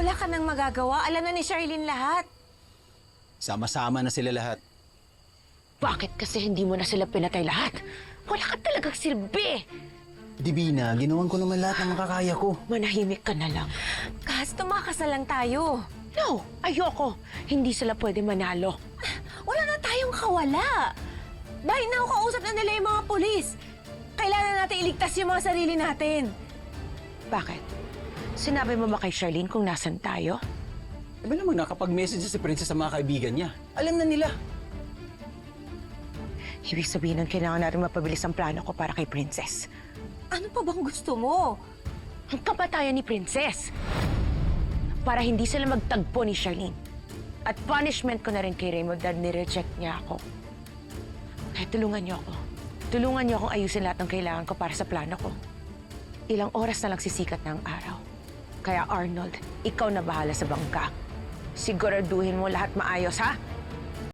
Wala ka nang magagawa. Alam na ni Charlene lahat. Sama-sama na sila lahat. Bakit kasi hindi mo na sila pinatay lahat? Wala ka talagang silbi. Divina, ginawan ko naman lahat ng makakaya ko. Manahimik ka na lang. Kahit tumakas na lang tayo. No, ayoko. Hindi sila pwede manalo. Wala na tayong kawala. Dahil naukausap na nila yung mga polis. Kailangan natin iligtas yung mga sarili natin. Bakit? Sinabi mo ba kay Charlene kung nasan tayo? Diba naman nakapag-message si Princess sa mga kaibigan niya? Alam na nila. Ibig sabihin nun, kailangan natin mapabilis ang plano ko para kay Princess. Ano pa bang gusto mo? Ang kamatayan ni Princess! Para hindi sila magtagpo ni Charlene. At punishment ko na rin kay Raymond dahil nireject niya ako. Kaya tulungan niyo ako. Tulungan niyo akong ayusin lahat ng kailangan ko para sa plano ko. Ilang oras na lang sisikat na ang araw. Kaya Arnold, ikaw na bahala sa bangka. Siguraduhin mo lahat maayos, ha?